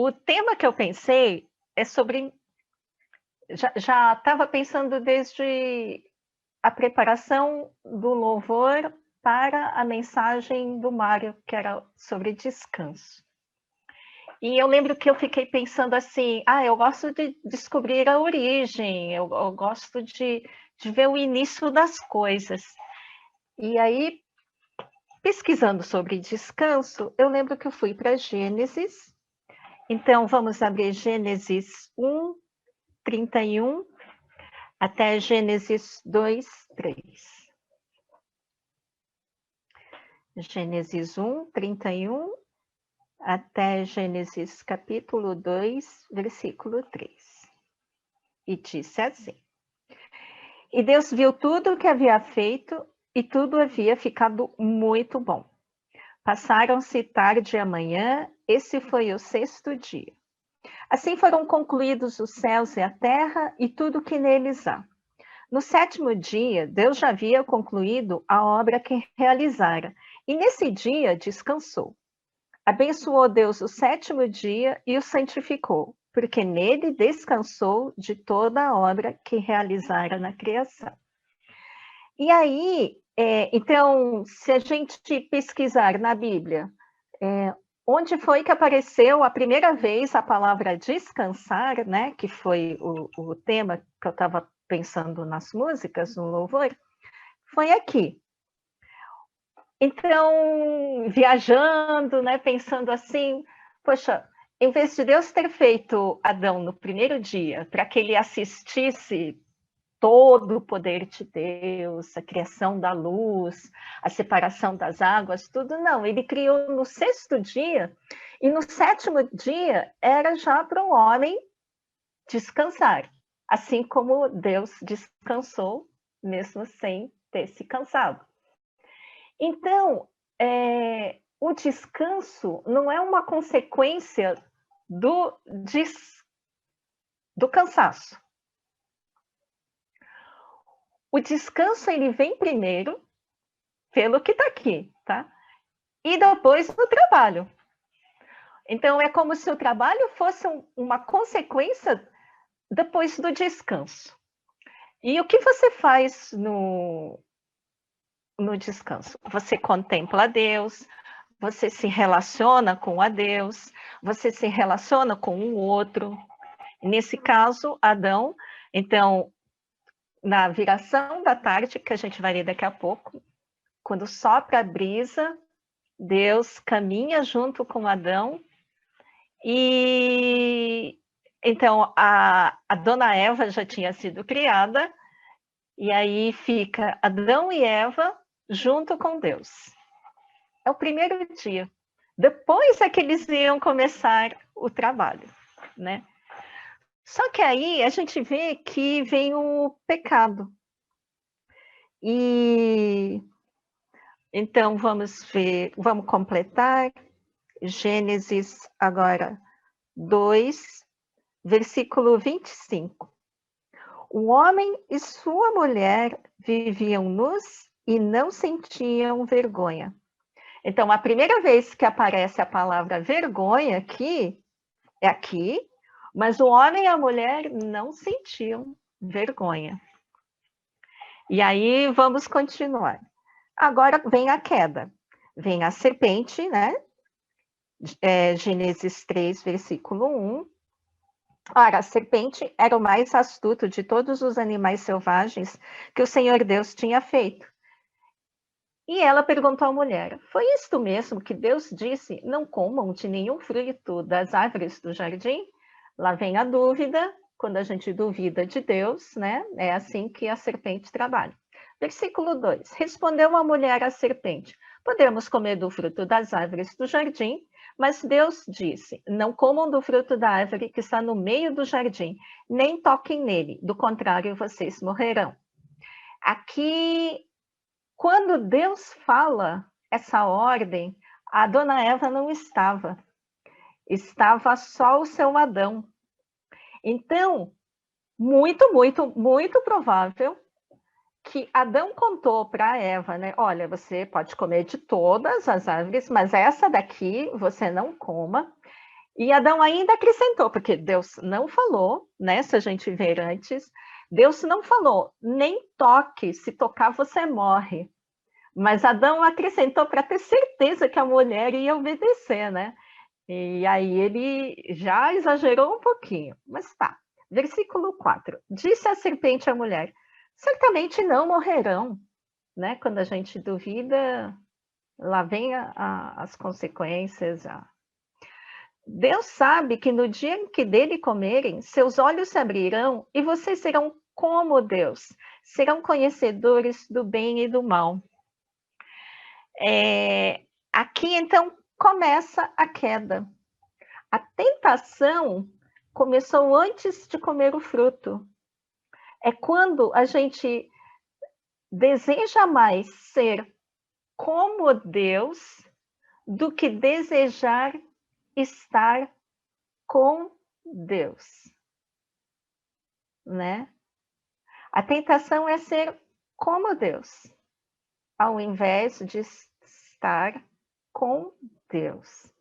o tema que eu pensei é sobre... Já estava pensando desde a preparação do louvor para a mensagem do Mário, que era sobre descanso. E eu lembro que eu fiquei pensando assim, eu gosto de descobrir a origem, eu gosto de ver o início das coisas. E aí, pesquisando sobre descanso, eu lembro que eu fui para Gênesis. Então, vamos abrir Gênesis 1, 31, até Gênesis 2, 3. Gênesis 1, 31, até Gênesis capítulo 2, versículo 3. E disse assim: E Deus viu tudo o que havia feito, e tudo havia ficado muito bom. Passaram-se tarde e amanhã, esse foi o 6º dia. Assim foram concluídos os céus e a terra e tudo que neles há. No 7º dia, Deus já havia concluído a obra que realizara, e nesse dia descansou. Abençoou Deus o 7º dia e o santificou, porque nele descansou de toda a obra que realizara na criação. E aí, então, se a gente pesquisar na Bíblia, onde foi que apareceu a primeira vez a palavra descansar, né, que foi o tema que eu estava pensando nas músicas, no louvor, foi aqui. Então, viajando, né, pensando assim, poxa, em vez de Deus ter feito Adão no primeiro dia, para que ele assistisse todo o poder de Deus, a criação da luz, a separação das águas, tudo, não. Ele criou no 6º dia, e no 7º dia era já para o homem descansar, assim como Deus descansou, mesmo sem ter se cansado. Então, o descanso não é uma consequência do cansaço. O descanso ele vem primeiro, pelo que está aqui, tá? E depois no trabalho. Então, é como se o trabalho fosse uma consequência depois do descanso. E o que você faz no descanso? Você contempla a Deus, você se relaciona com a Deus, você se relaciona com o outro. Nesse caso, Adão, então, na viração da tarde, que a gente vai ler daqui a pouco, quando sopra a brisa, Deus caminha junto com Adão e então a dona Eva já tinha sido criada e aí fica Adão e Eva junto com Deus. É o primeiro dia. Depois é que eles iam começar o trabalho, né? Só que aí a gente vê que vem o pecado. E então vamos ver, vamos completar Gênesis agora 2, versículo 25. O homem e sua mulher viviam nus e não sentiam vergonha. Então, a primeira vez que aparece a palavra vergonha aqui, é aqui, mas o homem e a mulher não sentiam vergonha. E aí, vamos continuar. Agora vem a queda. Vem a serpente, né? Gênesis 3, versículo 1. Ora, a serpente era o mais astuto de todos os animais selvagens que o Senhor Deus tinha feito. E ela perguntou à mulher: foi isto mesmo que Deus disse, não comam de nenhum fruto das árvores do jardim? Lá vem a dúvida, quando a gente duvida de Deus, né? É assim que a serpente trabalha. Versículo 2. Respondeu a mulher à serpente: podemos comer do fruto das árvores do jardim, mas Deus disse, não comam do fruto da árvore que está no meio do jardim, nem toquem nele, do contrário vocês morrerão. Aqui, quando Deus fala essa ordem, a dona Eva não estava. Estava só o seu Adão. Então, muito, muito, muito provável que Adão contou para Eva, né? Olha, você pode comer de todas as árvores, mas essa daqui você não coma. E Adão ainda acrescentou, porque Deus não falou, né? Se a gente ver antes, Deus não falou, nem toque, se tocar você morre. Mas Adão acrescentou para ter certeza que a mulher ia obedecer, né? E aí ele já exagerou um pouquinho, mas tá. Versículo 4. Disse a serpente à mulher: certamente não morrerão, né? Quando a gente duvida, lá vem as consequências. Deus sabe que no dia em que dele comerem, seus olhos se abrirão e vocês serão como Deus, serão conhecedores do bem e do mal. Aqui, então, começa a queda. A tentação começou antes de comer o fruto. É quando a gente deseja mais ser como Deus do que desejar estar com Deus, né? A tentação é ser como Deus, ao invés de estar com Deus.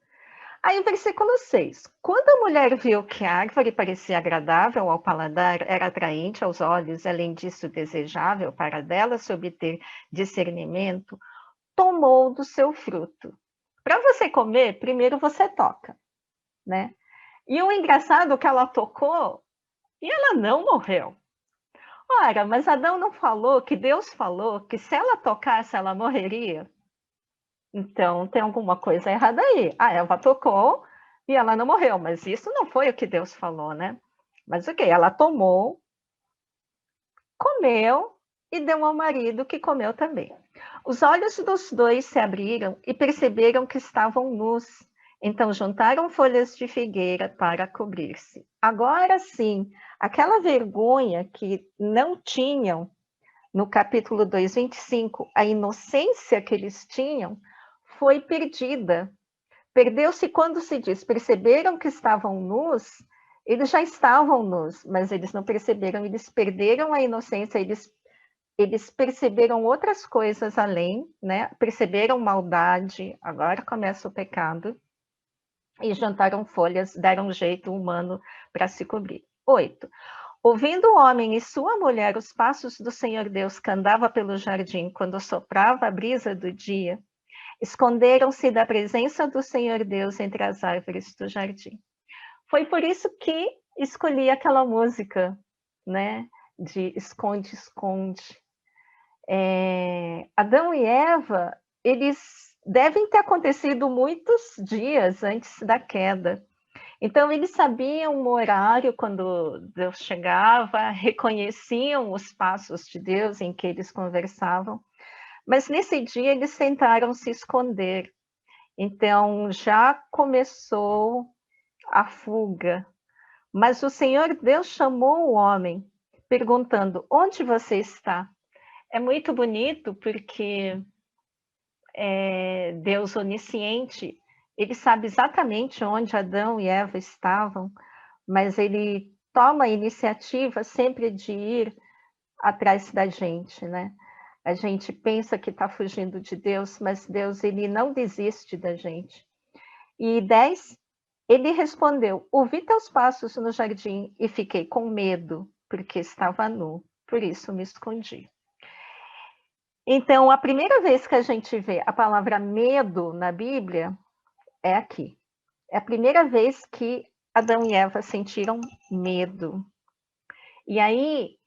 Aí o versículo 6. Quando a mulher viu que a árvore parecia agradável ao paladar, era atraente aos olhos, além disso desejável para dela se obter discernimento, tomou do seu fruto. Para você comer, primeiro você toca, né? E o engraçado é que ela tocou e ela não morreu. Ora, mas Adão não falou que Deus falou que se ela tocasse, ela morreria? Então, tem alguma coisa errada aí. A Eva tocou e ela não morreu, mas isso não foi o que Deus falou, né? Mas o que? Ela tomou, comeu e deu ao marido, que comeu também. Os olhos dos dois se abriram e perceberam que estavam nus. Então juntaram folhas de figueira para cobrir-se. Agora sim, aquela vergonha que não tinham no capítulo 2, 25, a inocência que eles tinham foi perdida. Perdeu-se quando se diz, perceberam que estavam nus, eles já estavam nus, mas eles não perceberam, eles perderam a inocência, eles perceberam outras coisas além, né? Perceberam maldade, agora começa o pecado, e jantaram folhas, deram um jeito humano para se cobrir. 8. Ouvindo o homem e sua mulher os passos do Senhor Deus que andava pelo jardim quando soprava a brisa do dia, esconderam-se da presença do Senhor Deus entre as árvores do jardim. Foi por isso que escolhi aquela música, né? De esconde, esconde. Adão e Eva, eles devem ter acontecido muitos dias antes da queda. Então, eles sabiam o horário quando Deus chegava, reconheciam os passos de Deus em que eles conversavam, mas nesse dia eles tentaram se esconder. Então, já começou a fuga. Mas o Senhor Deus chamou o homem, perguntando: onde você está? É muito bonito porque Deus onisciente, ele sabe exatamente onde Adão e Eva estavam, mas ele toma a iniciativa sempre de ir atrás da gente, né? A gente pensa que está fugindo de Deus, mas Deus, ele não desiste da gente. E 10, ele respondeu: ouvi teus passos no jardim e fiquei com medo, porque estava nu, por isso me escondi. Então, a primeira vez que a gente vê a palavra medo na Bíblia é aqui. É a primeira vez que Adão e Eva sentiram medo. E aí,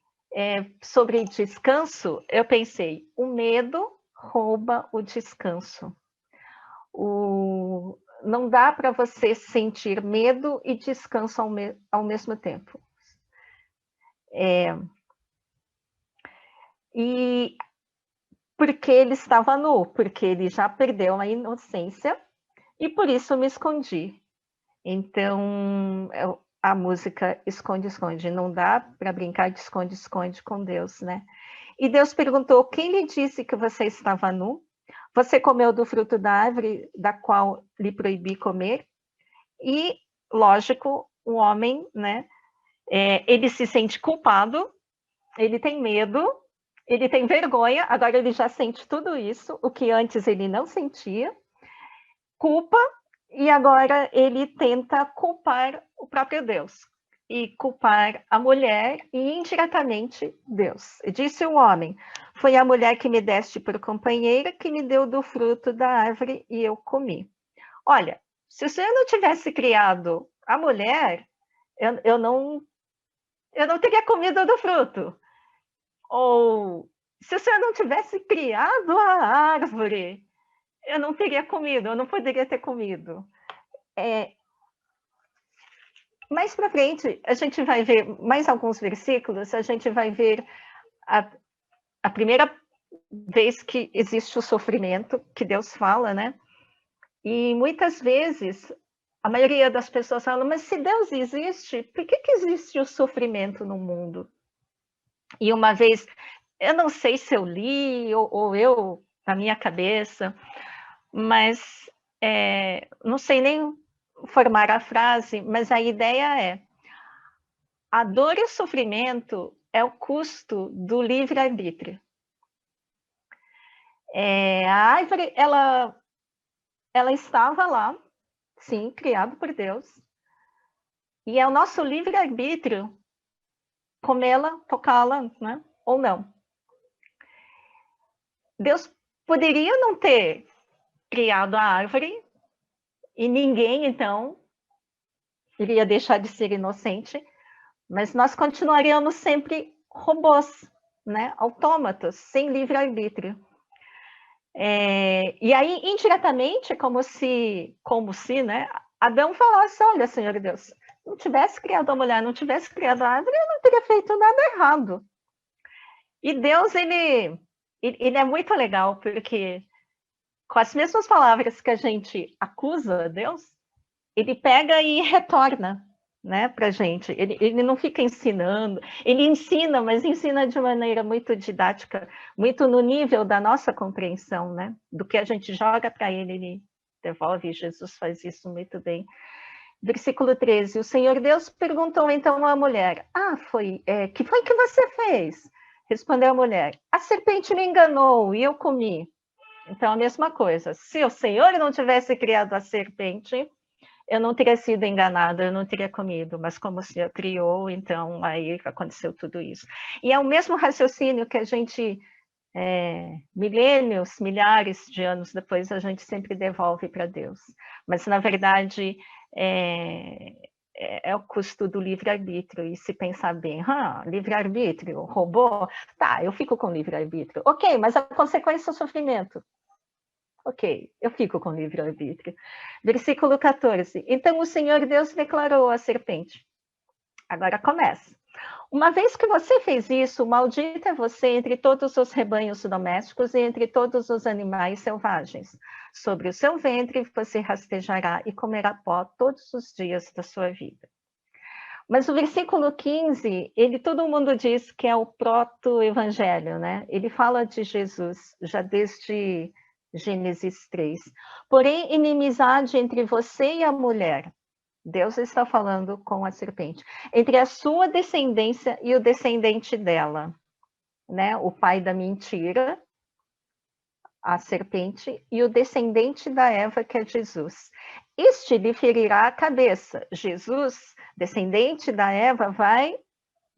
sobre descanso, eu pensei, o medo rouba o descanso. Não dá para você sentir medo e descanso ao mesmo tempo. E porque ele estava nu, porque ele já perdeu a inocência e por isso me escondi. Então, a música Esconde, Esconde, não dá para brincar de esconde, esconde com Deus, né? E Deus perguntou: quem lhe disse que você estava nu? Você comeu do fruto da árvore da qual lhe proibi comer? E, lógico, o homem, né? Ele se sente culpado, ele tem medo, ele tem vergonha, agora ele já sente tudo isso, o que antes ele não sentia, culpa, E agora ele tenta culpar o próprio Deus. E culpar a mulher e indiretamente Deus. Disse o homem: foi a mulher que me deste por companheira que me deu do fruto da árvore e eu comi. Olha, se o Senhor não tivesse criado a mulher, eu não teria comido do fruto. Ou se o Senhor não tivesse criado a árvore, eu não teria comido, eu não poderia ter comido. Mais para frente, a gente vai ver mais alguns versículos, a gente vai ver a primeira vez que existe o sofrimento, que Deus fala, né? E muitas vezes, a maioria das pessoas falam, mas se Deus existe, por que existe o sofrimento no mundo? E uma vez, eu não sei se eu li ou eu, na minha cabeça, mas não sei nem formar a frase, mas a ideia é: a dor e o sofrimento é o custo do livre-arbítrio. A árvore, ela estava lá, sim, criada por Deus, e é o nosso livre-arbítrio comê-la, tocá-la, né? Ou não. Deus poderia não ter criado a árvore e ninguém, então, iria deixar de ser inocente, mas nós continuaríamos sempre robôs, né? Autômatos, sem livre-arbítrio. E aí, indiretamente, como se, né, Adão falasse: olha, Senhor Deus, não tivesse criado a mulher, não tivesse criado a árvore, eu não teria feito nada errado. E Deus, ele é muito legal, porque com as mesmas palavras que a gente acusa Deus, ele pega e retorna, né, para a gente. Ele não fica ensinando, ele ensina, mas ensina de maneira muito didática, muito no nível da nossa compreensão, né? Do que a gente joga para ele devolve. Jesus faz isso muito bem. Versículo 13, o Senhor Deus perguntou então à mulher: que foi que você fez? Respondeu a mulher: a serpente me enganou e eu comi. Então, a mesma coisa, se o Senhor não tivesse criado a serpente, eu não teria sido enganada, eu não teria comido, mas como o Senhor criou, então aí aconteceu tudo isso. E é o mesmo raciocínio que a gente, milênios, milhares de anos depois, a gente sempre devolve para Deus. Mas, na verdade, é o custo do livre-arbítrio, e se pensar bem, livre-arbítrio, robô, tá, eu fico com livre-arbítrio. Ok, mas a consequência é o sofrimento. Ok, eu fico com livre-arbítrio. Versículo 14. Então o Senhor Deus declarou à serpente. Agora começa. Uma vez que você fez isso, maldita é você entre todos os rebanhos domésticos e entre todos os animais selvagens. Sobre o seu ventre você rastejará e comerá pó todos os dias da sua vida. Mas o versículo 15, todo mundo diz que é o proto-evangelho, né? Ele fala de Jesus já desde Gênesis 3. Porém, inimizade entre você e a mulher. Deus está falando com a serpente. Entre a sua descendência e o descendente dela. Né? O pai da mentira, a serpente, e o descendente da Eva, que é Jesus. Este lhe ferirá a cabeça. Jesus, descendente da Eva, vai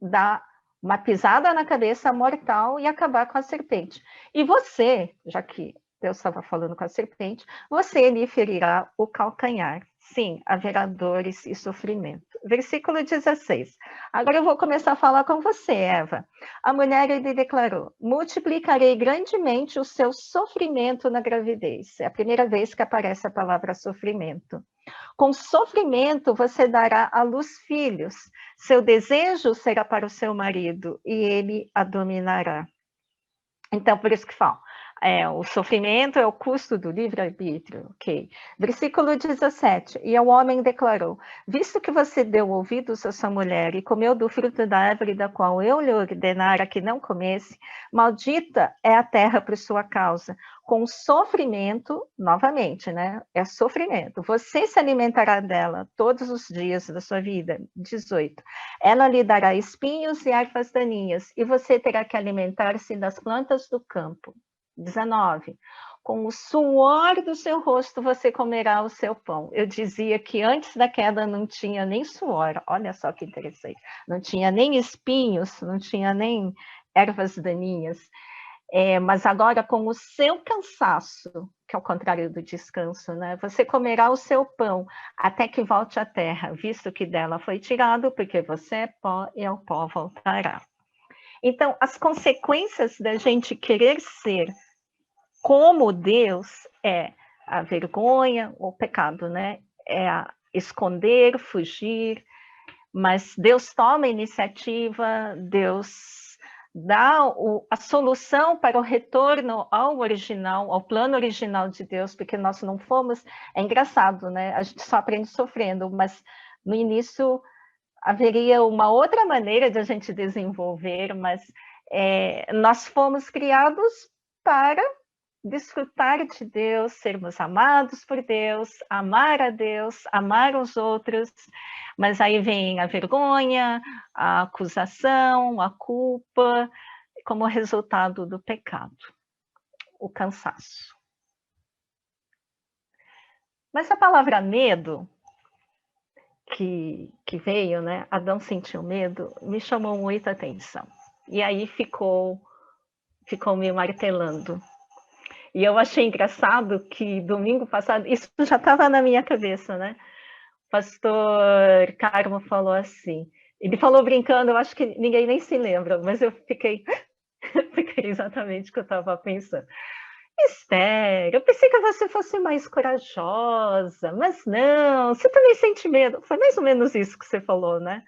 dar uma pisada na cabeça mortal e acabar com a serpente. E você, já que Deus estava falando com a serpente, você lhe ferirá o calcanhar. Sim, haverá dores e sofrimento. Versículo 16. Agora eu vou começar a falar com você, Eva. A mulher lhe declarou: multiplicarei grandemente o seu sofrimento na gravidez. É a primeira vez que aparece a palavra sofrimento. Com sofrimento você dará à luz filhos. Seu desejo será para o seu marido e ele a dominará. Então, por isso que falo, o sofrimento é o custo do livre-arbítrio, ok? Versículo 17, e o homem declarou: visto que você deu ouvidos a sua mulher e comeu do fruto da árvore da qual eu lhe ordenara que não comesse, maldita é a terra por sua causa. Com sofrimento, novamente, né? É sofrimento. Você se alimentará dela todos os dias da sua vida. 18. Ela lhe dará espinhos e ervas daninhas, e você terá que alimentar-se das plantas do campo. 19. com o suor do seu rosto você comerá o seu pão. Eu dizia que antes da queda não tinha nem suor, olha só que interessante. Não tinha nem espinhos, não tinha nem ervas daninhas. Mas agora, com o seu cansaço, que é o contrário do descanso, né? Você comerá o seu pão até que volte à terra, visto que dela foi tirado, porque você é pó e ao pó voltará. Então, as consequências da gente querer ser como Deus é a vergonha, o pecado, né? É a esconder, fugir, mas Deus toma a iniciativa, Deus dá a solução para o retorno ao original, ao plano original de Deus, porque nós não fomos... É engraçado, né? A gente só aprende sofrendo, mas no início haveria uma outra maneira de a gente desenvolver, mas nós fomos criados para desfrutar de Deus, sermos amados por Deus, amar a Deus, amar os outros, mas aí vem a vergonha, a acusação, a culpa, como resultado do pecado, o cansaço. Mas a palavra medo, que veio, né? Adão sentiu medo, me chamou muita atenção. E aí ficou me martelando. E eu achei engraçado que domingo passado, isso já estava na minha cabeça, né? O pastor Carmo falou assim, ele falou brincando, eu acho que ninguém nem se lembra, mas eu fiquei exatamente o que eu estava pensando. Esther, eu pensei que você fosse mais corajosa, mas não, você também sente medo. Foi mais ou menos isso que você falou, né?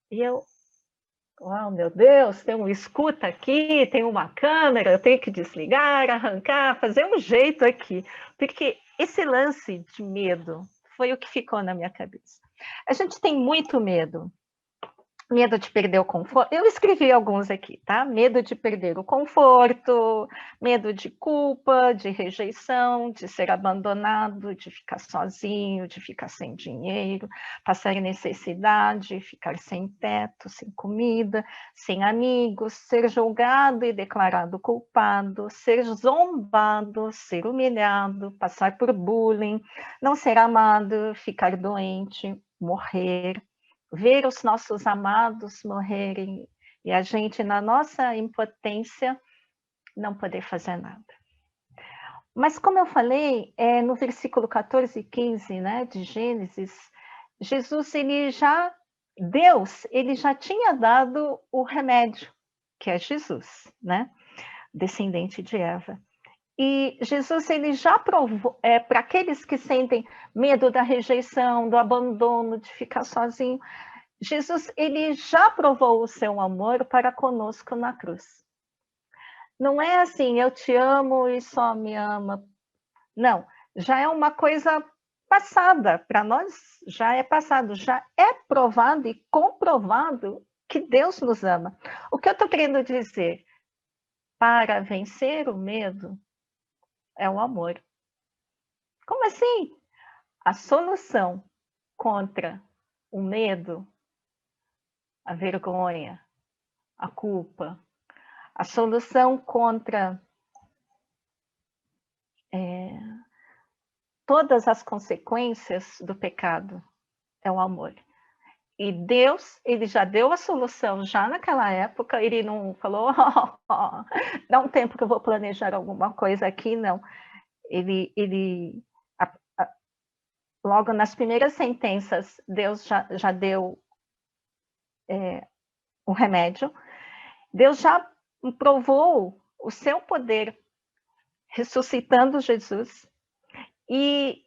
E eu, uau, meu Deus, tem um escuta aqui, tem uma câmera, eu tenho que desligar, arrancar, fazer um jeito aqui. Porque esse lance de medo foi o que ficou na minha cabeça. A gente tem muito medo. Medo de perder o conforto. Eu escrevi alguns aqui, tá? Medo de perder o conforto, medo de culpa, de rejeição, de ser abandonado, de ficar sozinho, de ficar sem dinheiro, passar necessidade, ficar sem teto, sem comida, sem amigos, ser julgado e declarado culpado, ser zombado, ser humilhado, passar por bullying, não ser amado, ficar doente, morrer. Ver os nossos amados morrerem e a gente, na nossa impotência, não poder fazer nada. Mas, como eu falei, no versículo 14 e 15, né, de Gênesis, Deus, ele já tinha dado o remédio, que é Jesus, né, descendente de Eva. E Jesus, ele já provou, para aqueles que sentem medo da rejeição, do abandono, de ficar sozinho, Jesus, ele já provou o seu amor para conosco na cruz. Não é assim, eu te amo e só me ama. Não, já é uma coisa passada, para nós já é passado, já é provado e comprovado que Deus nos ama. O que eu estou querendo dizer? Para vencer o medo é o amor. Como assim? A solução contra o medo, a vergonha, a culpa, a solução contra todas as consequências do pecado é o amor. E Deus, ele já deu a solução já naquela época, ele não falou, dá um tempo que eu vou planejar alguma coisa aqui, não. Logo nas primeiras sentenças, Deus já deu o remédio. Deus já provou o seu poder ressuscitando Jesus. E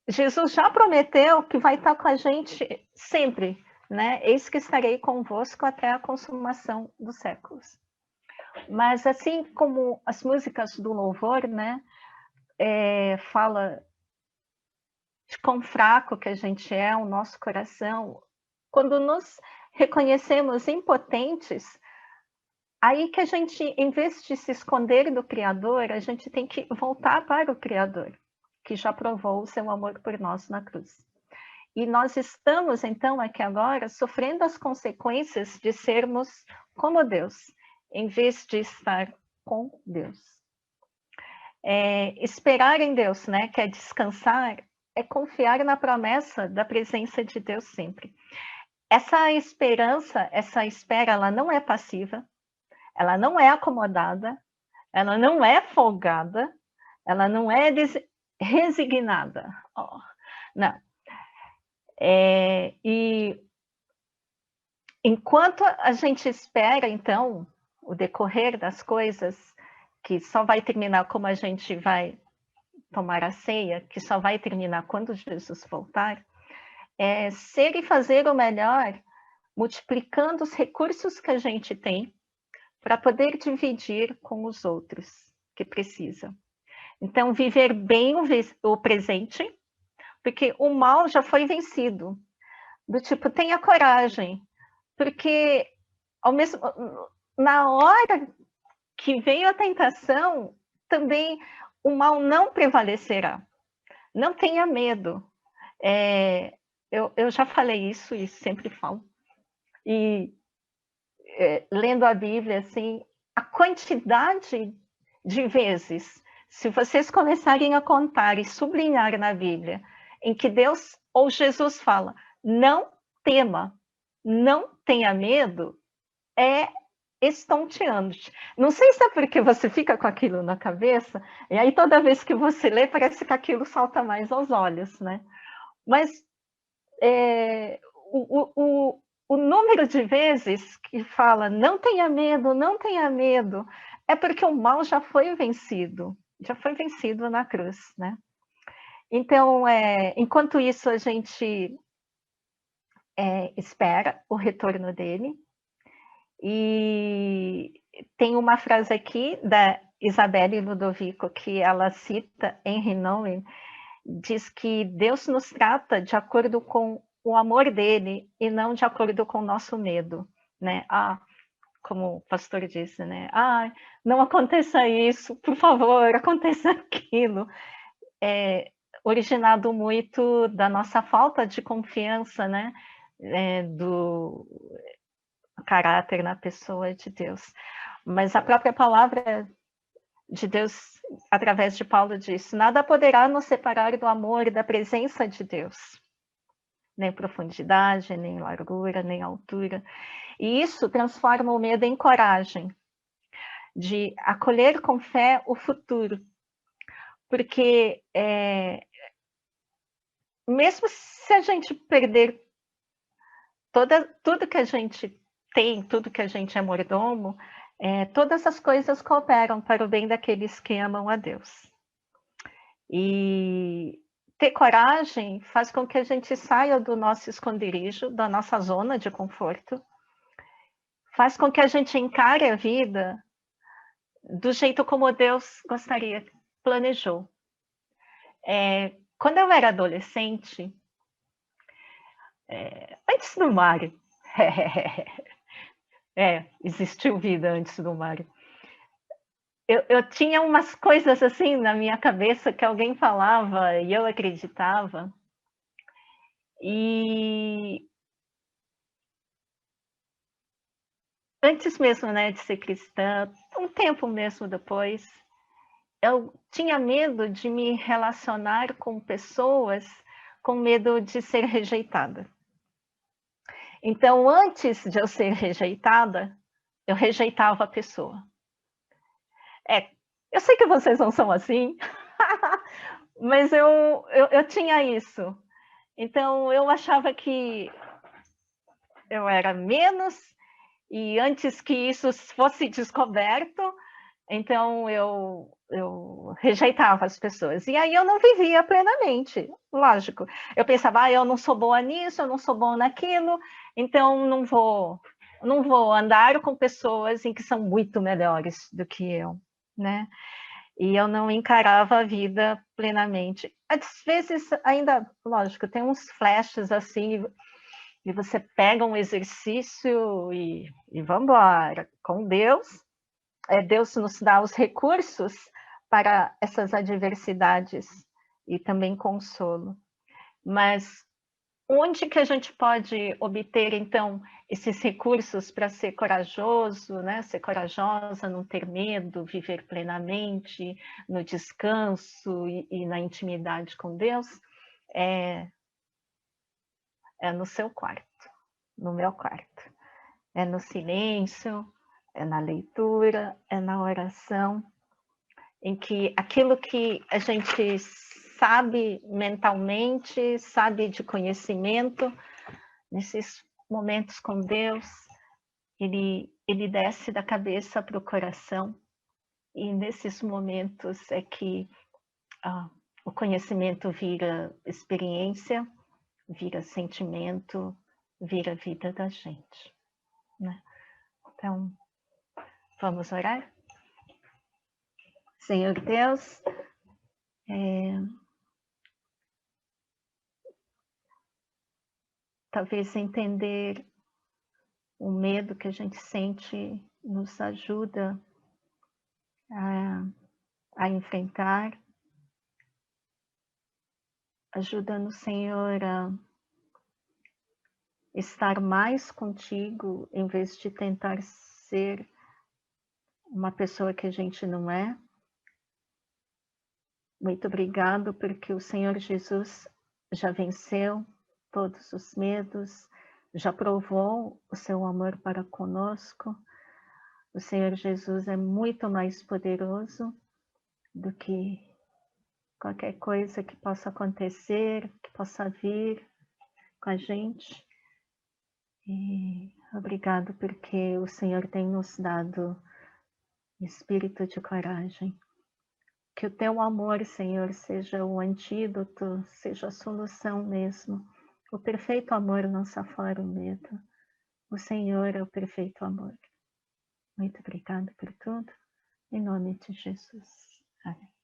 Jesus já prometeu que vai estar com a gente sempre, né? Eis que estarei convosco até a consumação dos séculos. Mas assim como as músicas do louvor, né? Fala de quão fraco que a gente é, o nosso coração. Quando nos reconhecemos impotentes, aí que a gente, em vez de se esconder do Criador, a gente tem que voltar para o Criador, que já provou o seu amor por nós na cruz. E nós estamos, então, aqui agora, sofrendo as consequências de sermos como Deus, em vez de estar com Deus. esperar em Deus, né? Que é descansar, é confiar na promessa da presença de Deus sempre. Essa esperança, essa espera, ela não é passiva, ela não é acomodada, ela não é folgada, ela não é resignada. Oh, não. E enquanto a gente espera, então, o decorrer das coisas, que só vai terminar como a gente vai tomar a ceia, que só vai terminar quando Jesus voltar, ser e fazer o melhor, multiplicando os recursos que a gente tem para poder dividir com os outros que precisam. Então, viver bem o presente, porque o mal já foi vencido. Do tipo, tenha coragem, porque na hora que veio a tentação, também o mal não prevalecerá. Não tenha medo. Eu já falei isso e sempre falo. E lendo a Bíblia, assim, a quantidade de vezes, se vocês começarem a contar e sublinhar na Bíblia, em que Deus ou Jesus fala, não tema, não tenha medo, é estonteante. Não sei se é porque você fica com aquilo na cabeça, e aí toda vez que você lê, parece que aquilo salta mais aos olhos, né? Mas o número de vezes que fala não tenha medo, é porque o mal já foi vencido na cruz, né? Então, enquanto isso, a gente espera o retorno dele. E tem uma frase aqui da Isabelle Ludovico, que ela cita Henry Nouwen, diz que Deus nos trata de acordo com o amor dele e não de acordo com o nosso medo, né? Como o pastor disse, né? Não aconteça isso, por favor, aconteça aquilo. Originado muito da nossa falta de confiança, né? Do caráter na pessoa de Deus. Mas a própria palavra de Deus, através de Paulo, diz: nada poderá nos separar do amor e da presença de Deus. Nem profundidade, nem largura, nem altura. E isso transforma o medo em coragem, de acolher com fé o futuro. Porque mesmo se a gente perder tudo que a gente tem, tudo que a gente é mordomo, todas as coisas cooperam para o bem daqueles que amam a Deus. E ter coragem faz com que a gente saia do nosso esconderijo, da nossa zona de conforto, faz com que a gente encare a vida do jeito como Deus gostaria, planejou. Quando eu era adolescente, antes do Mário, existiu vida antes do Mário. Eu tinha umas coisas assim na minha cabeça que alguém falava e eu acreditava. E antes mesmo, né, de ser cristã, um tempo mesmo depois, eu tinha medo de me relacionar com pessoas com medo de ser rejeitada. Então, antes de eu ser rejeitada, eu rejeitava a pessoa. Eu sei que vocês não são assim, mas eu tinha isso. Então, eu achava que eu era menos, e antes que isso fosse descoberto, então eu rejeitava as pessoas. E aí eu não vivia plenamente, lógico. Eu pensava, eu não sou boa nisso, eu não sou boa naquilo, então não vou andar com pessoas em que são muito melhores do que eu, né? E eu não encarava a vida plenamente. Às vezes, ainda, lógico, tem uns flashes assim, e você pega um exercício e vamos embora. Com Deus, Deus nos dá os recursos para essas adversidades e também consolo. Mas onde que a gente pode obter, então, esses recursos para ser corajoso, né? Ser corajosa, não ter medo, viver plenamente, no descanso e na intimidade com Deus? É no seu quarto, no meu quarto. É no silêncio, é na leitura, é na oração, em que aquilo que a gente sabe mentalmente, sabe de conhecimento, nesses momentos com Deus, ele desce da cabeça para o coração, e nesses momentos é que o conhecimento vira experiência, vira sentimento, vira vida da gente, né? Então, vamos orar? Senhor Deus, talvez entender o medo que a gente sente nos ajuda a enfrentar, ajuda-nos, Senhor, a estar mais contigo, em vez de tentar ser uma pessoa que a gente não é. Muito obrigado porque o Senhor Jesus já venceu todos os medos, já provou o seu amor para conosco. O Senhor Jesus é muito mais poderoso do que qualquer coisa que possa acontecer, que possa vir com a gente. E obrigado porque o Senhor tem nos dado espírito de coragem. Que o teu amor, Senhor, seja o antídoto, seja a solução mesmo. O perfeito amor lança fora o medo. O Senhor é o perfeito amor. Muito obrigada por tudo. Em nome de Jesus. Amém.